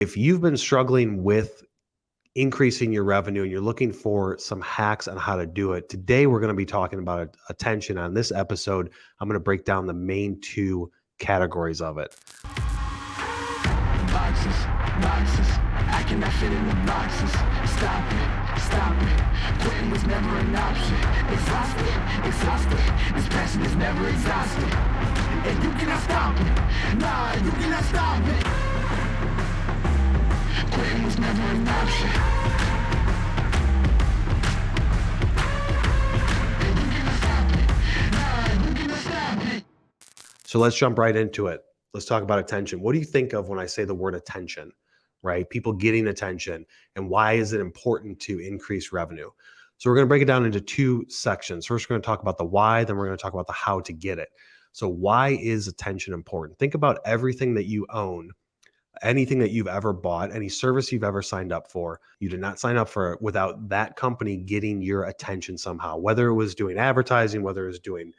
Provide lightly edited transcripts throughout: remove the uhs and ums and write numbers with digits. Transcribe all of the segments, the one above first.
If you've been struggling with increasing your revenue and you're looking for some hacks on how to do it, today we're going to be talking about attention. On this episode, I'm going to break down the main two categories of it. Boxes, I cannot fit in the boxes. Stop it, quitting was never an option. Exhausted, this passion is never exhausted. And you cannot stop it, nah, you cannot stop it. Quitting was never an option. And you cannot stop it, nah, you cannot stop it. So let's jump right into it. Let's talk about attention. What do you think of when I say the word attention, right? People getting attention, and why is it important to increase revenue? So we're going to break it down into two sections. First, we're going to talk about the why, then we're going to talk about the how to get it. So why is attention important? Think about everything that you own, anything that you've ever bought, any service you've ever signed up for. You did not sign up for it without that company getting your attention somehow, whether it was doing advertising, whether it was doing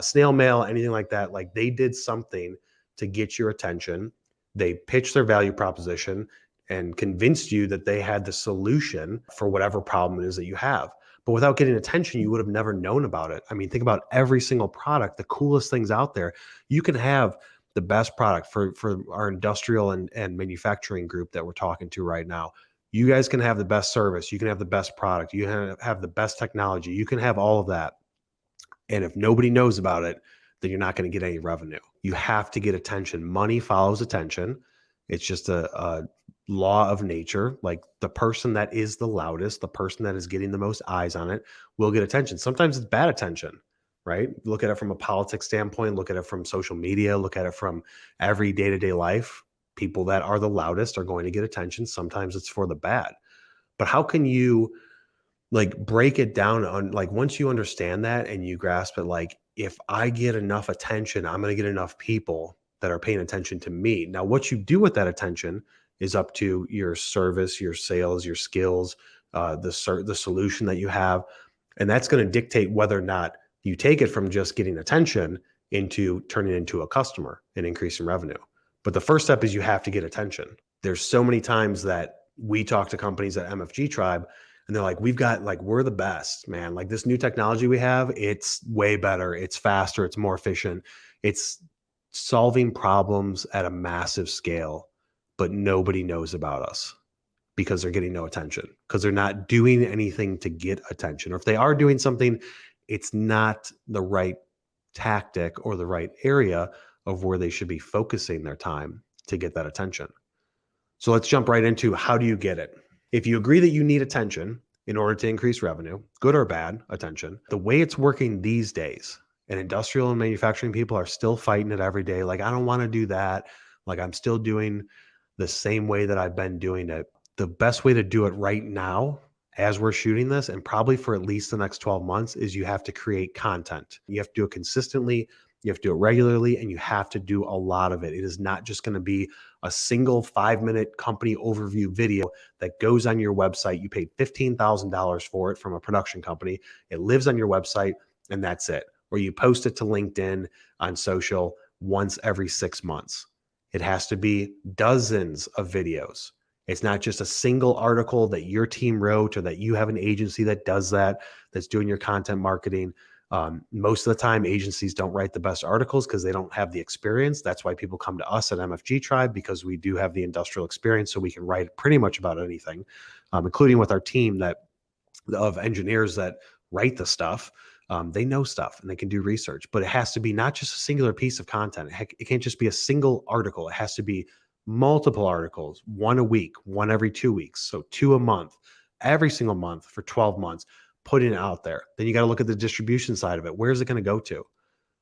snail mail, anything like that. Like, they did something to get your attention. They pitched their value proposition and convinced you that they had the solution for whatever problem it is that you have. But without getting attention, you would have never known about it. I mean, think about every single product, the coolest things out there. You can have the best product for our industrial and manufacturing group that we're talking to right now. You guys can have the best service. You can have the best product. You can have the best technology. You can have all of that. And if nobody knows about it, then you're not going to get any revenue. You have to get attention. Money follows attention. It's just a law of nature. Like, the person that is the loudest, the person that is getting the most eyes on it will get attention. Sometimes it's bad attention, right? Look at it from a politics standpoint, look at it from social media, look at it from every day-to-day life. People that are the loudest are going to get attention. Sometimes it's for the bad. But how can you break it down on, once you understand that and you grasp it, like, if I get enough attention, I'm going to get enough people that are paying attention to me. Now, what you do with that attention is up to your service, your sales, your skills, the solution that you have. And that's going to dictate whether or not you take it from just getting attention into turning into a customer and increasing revenue. But the first step is you have to get attention. There's so many times that we talk to companies at MFG Tribe, and they're like, we're the best, man. Like, this new technology we have, it's way better. It's faster. It's more efficient. It's solving problems at a massive scale, but nobody knows about us because they're getting no attention, because they're not doing anything to get attention. Or if they are doing something, it's not the right tactic or the right area of where they should be focusing their time to get that attention. So let's jump right into, how do you get it? If you agree that you need attention in order to increase revenue, good or bad attention, the way it's working these days, and industrial and manufacturing people are still fighting it every day. Like, I don't want to do that. Like, I'm still doing the same way that I've been doing it. The best way to do it right now, as we're shooting this, and probably for at least the next 12 months, is you have to create content. You have to do it consistently. You have to do it regularly, and you have to do a lot of it. It is not just going to be a single 5-minute company overview video that goes on your website. You paid $15,000 for it from a production company. It lives on your website, and that's it. Or you post it to LinkedIn on social once every 6 months. It has to be dozens of videos. It's not just a single article that your team wrote, or that you have an agency that does that, that's doing your content marketing. Most of the time, agencies don't write the best articles because they don't have the experience. That's why people come to us at MFG Tribe, because we do have the industrial experience, so we can write pretty much about anything, including with our team of engineers that write the stuff. They know stuff and they can do research, but it has to be not just a singular piece of content. It can't just be a single article. It has to be multiple articles, one a week, one every 2 weeks. So 2 a month, every single month for 12 months, putting it out there. Then you got to look at the distribution side of it. Where is it going to go to?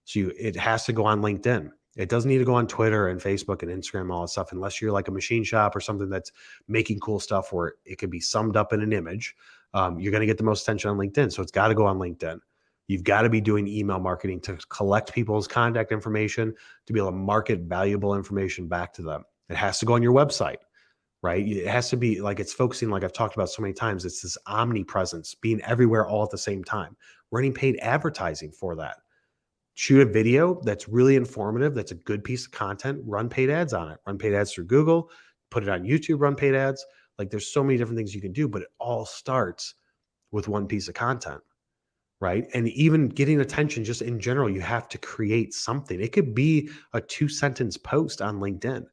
So it has to go on LinkedIn. It doesn't need to go on Twitter and Facebook and Instagram, all that stuff, unless you're like a machine shop or something that's making cool stuff where it can be summed up in an image. You're going to get the most attention on LinkedIn. So it's got to go on LinkedIn. You've got to be doing email marketing to collect people's contact information, to be able to market valuable information back to them. It has to go on your website, right? It has to be like, it's focusing, like I've talked about so many times, it's this omnipresence, being everywhere all at the same time. Running paid advertising for that. Shoot a video that's really informative, that's a good piece of content, run paid ads on it. Run paid ads through Google, put it on YouTube, run paid ads. Like there's so many different things you can do, but it all starts with one piece of content, right? And even getting attention just in general, you have to create something. It could be a 2-sentence post on LinkedIn,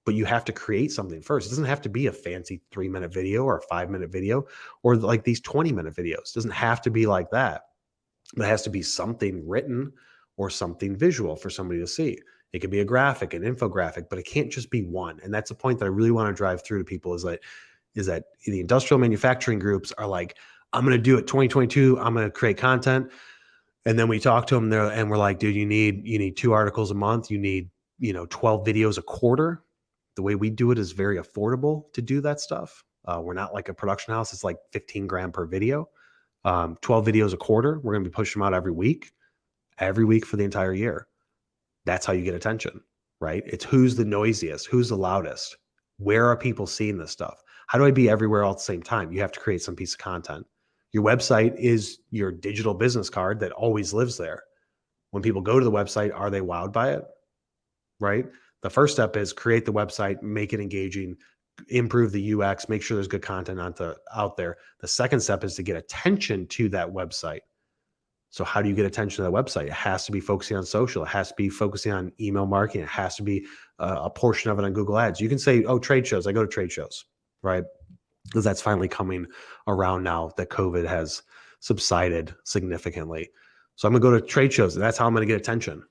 but you have to create something first. It doesn't have to be a fancy 3-minute video or a 5-minute video or like these 20-minute videos. It doesn't have to be like that. But it has to be something written or something visual for somebody to see. It could be a graphic, an infographic, but it can't just be one. And that's a point that I really want to drive through to people is that the industrial manufacturing groups are like, I'm going to do it 2022. I'm going to create content. And then we talk to them there and we're like, dude, you need 2 articles a month. You need, 12 videos a quarter. The way we do it is very affordable to do that stuff. We're not like a production house. It's like 15 grand per video. 12 videos a quarter. We're going to be pushing them out every week for the entire year. That's how you get attention, right? It's who's the noisiest, who's the loudest, where are people seeing this stuff? How do I be everywhere all at the same time? You have to create some piece of content. Your website is your digital business card that always lives there. When people go to the website, are they wowed by it, right? The first step is create the website, make it engaging, improve the UX, make sure there's good content out there. The second step is to get attention to that website. So how do you get attention to that website? It has to be focusing on social. It has to be focusing on email marketing. It has to be a portion of it on Google Ads. You can say, oh, trade shows. I go to trade shows, right? Because that's finally coming around now that COVID has subsided significantly. So I'm going to go to trade shows. And that's how I'm going to get attention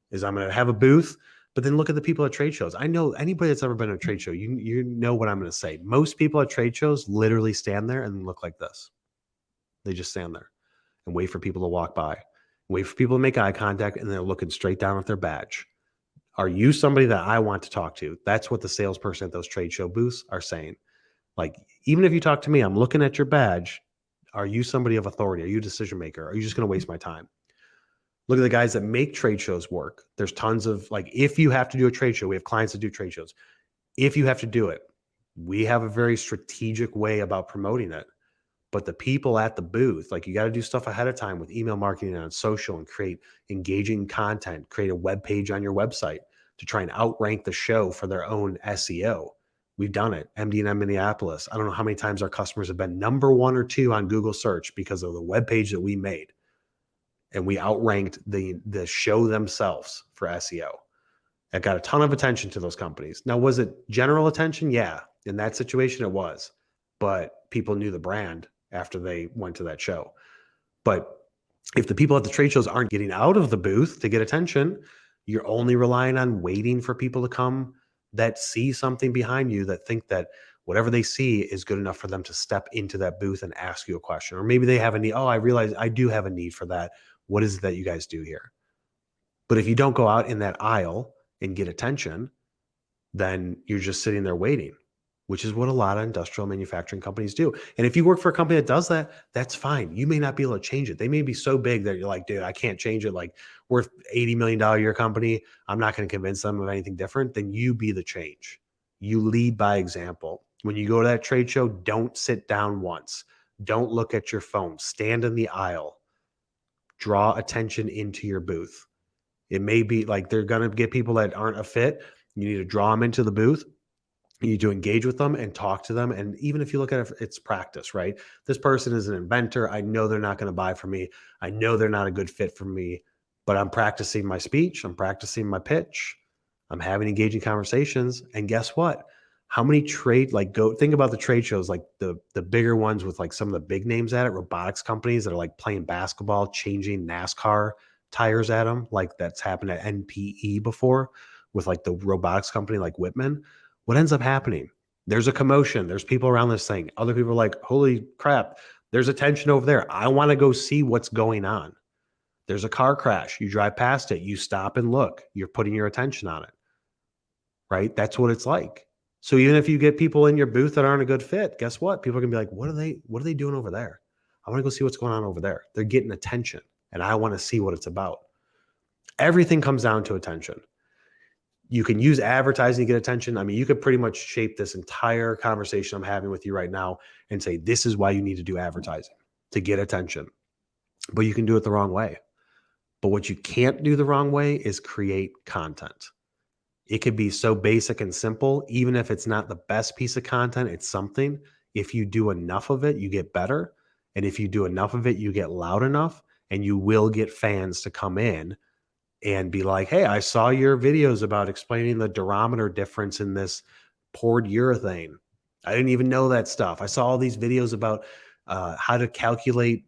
is I'm going to have a booth. But then look at the people at trade shows. I know anybody that's ever been to a trade show, you know what I'm going to say. Most people at trade shows literally stand there and look like this. They just stand there and wait for people to walk by, wait for people to make eye contact, and they're looking straight down at their badge. Are you somebody that I want to talk to? That's what the salesperson at those trade show booths are saying. Like, even if you talk to me, I'm looking at your badge. Are you somebody of authority? Are you a decision maker? Are you just going to waste my time? Look at the guys that make trade shows work. There's tons of, like, if you have to do a trade show, we have clients that do trade shows. If you have to do it, we have a very strategic way about promoting it. But the people at the booth, like, you got to do stuff ahead of time with email marketing and on social and create engaging content, create a web page on your website to try and outrank the show for their own SEO. We've done it. MD&M Minneapolis. I don't know how many times our customers have been number 1 or 2 on Google search because of the web page that we made. And we outranked the show themselves for SEO. It got a ton of attention to those companies. Now, was it general attention? Yeah. In that situation, it was. But people knew the brand after they went to that show. But if the people at the trade shows aren't getting out of the booth to get attention, you're only relying on waiting for people to come that see something behind you, that think that whatever they see is good enough for them to step into that booth and ask you a question. Or maybe they have a need. Oh, I realize I do have a need for that. What is it that you guys do here? But if you don't go out in that aisle and get attention, then you're just sitting there waiting, which is what a lot of industrial manufacturing companies do. And if you work for a company that does that, that's fine. You may not be able to change it. They may be so big that you're like, dude, I can't change it. Like, we're $80 million a year company. I'm not going to convince them of anything different. Then you be the change. You lead by example. When you go to that trade show, don't sit down once. Don't look at your phone. Stand in the aisle. Draw attention into your booth. It may be like they're going to get people that aren't a fit. You need to draw them into the booth. You need to engage with them and talk to them. And even if you look at it, it's practice, right? This person is an inventor. I know they're not going to buy from me. I know they're not a good fit for me, but I'm practicing my speech. I'm practicing my pitch. I'm having engaging conversations. And guess what? How many go think about the trade shows, like the bigger ones with like some of the big names at it, robotics companies that are like playing basketball, changing NASCAR tires at them. Like that's happened at NPE before with like the robotics company like Whitman. What ends up happening? There's a commotion. There's people around this thing. Other people are like, holy crap, there's attention over there. I want to go see what's going on. There's a car crash. You drive past it. You stop and look. You're putting your attention on it, right? That's what it's like. So even if you get people in your booth that aren't a good fit, guess what? People are going to be like, what are they doing over there? I want to go see what's going on over there. They're getting attention and I want to see what it's about. Everything comes down to attention. You can use advertising to get attention. I mean, you could pretty much shape this entire conversation I'm having with you right now and say, this is why you need to do advertising to get attention. But you can do it the wrong way. But what you can't do the wrong way is create content. It could be so basic and simple, even if it's not the best piece of content, it's something. If you do enough of it, you get better. And if you do enough of it, you get loud enough, and you will get fans to come in and be like, hey, I saw your videos about explaining the durometer difference in this poured urethane. I didn't even know that stuff. I saw all these videos about how to calculate,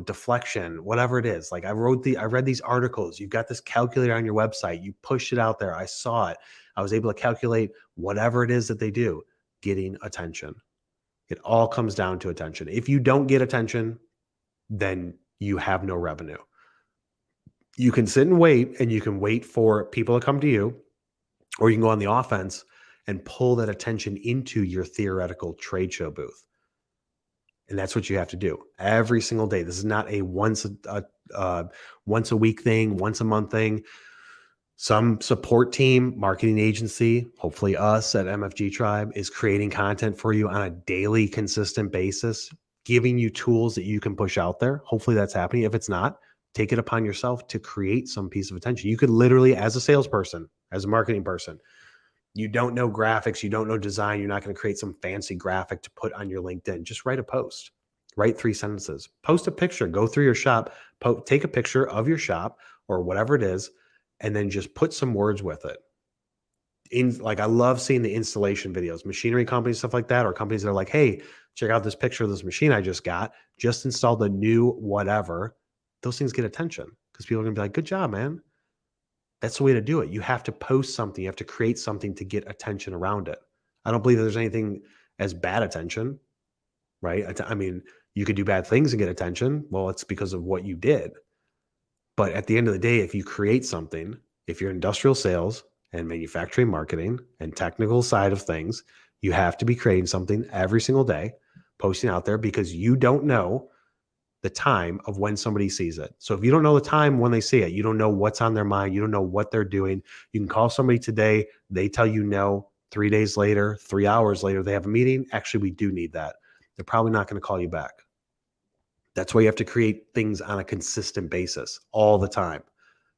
deflection, whatever it is. Like I read these articles. You've got this calculator on your website. You push it out there. I saw it. I was able to calculate whatever it is that they do, getting attention. It all comes down to attention. If you don't get attention, then you have no revenue. You can sit and wait, and you can wait for people to come to you, or you can go on the offense and pull that attention into your theoretical trade show booth. And that's what you have to do every single day. This is not a once a week thing, once a month thing. Some support team, marketing agency, hopefully us at MFG Tribe, is creating content for you on a daily, consistent basis, giving you tools that you can push out there. Hopefully that's happening. If it's not, take it upon yourself to create some piece of attention. You could literally, as a salesperson, as a marketing person, you don't know graphics, you don't know design, you're not going to create some fancy graphic to put on your LinkedIn. Just write a post, write 3 sentences, post a picture, go through your shop, take a picture of your shop or whatever it is, and then just put some words with it. I love seeing the installation videos, machinery companies, stuff like that, or companies that are like, hey, check out this picture of this machine I just got, just installed a new whatever. Those things get attention because people are going to be like, good job, man. That's the way to do it. You have to post something. You have to create something to get attention around it. I don't believe there's anything as bad attention, right? I mean, you could do bad things and get attention. Well, it's because of what you did. But at the end of the day, if you create something, if you're industrial sales and manufacturing marketing and technical side of things, you have to be creating something every single day, posting out there, because you don't know the time of when somebody sees it. So if you don't know the time when they see it, you don't know what's on their mind, you don't know what they're doing. You can call somebody today, they tell you no, 3 days later, 3 hours later, they have a meeting. Actually, we do need that. They're probably not going to call you back. That's why you have to create things on a consistent basis all the time,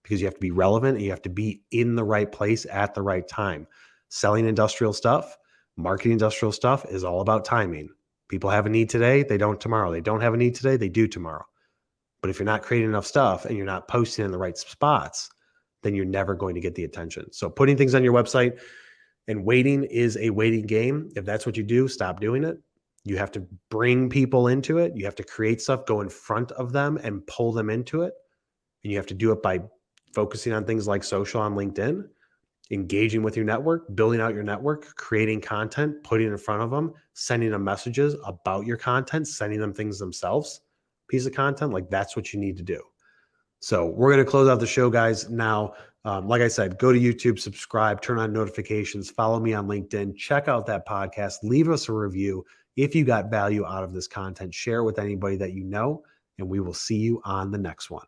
because you have to be relevant and you have to be in the right place at the right time. Selling industrial stuff, marketing industrial stuff is all about timing. People have a need today, they don't tomorrow. They don't have a need today, they do tomorrow. But if you're not creating enough stuff and you're not posting in the right spots, then you're never going to get the attention. So putting things on your website and waiting is a waiting game. If that's what you do, stop doing it. You have to bring people into it. You have to create stuff, go in front of them and pull them into it. And you have to do it by focusing on things like social on LinkedIn, engaging with your network, building out your network, creating content, putting it in front of them, sending them messages about your content, sending them things themselves, piece of content. Like that's what you need to do. So we're going to close out the show, guys. Now, like I said, go to YouTube, subscribe, turn on notifications, follow me on LinkedIn, check out that podcast, leave us a review. If you got value out of this content, share it with anybody that you know, and we will see you on the next one.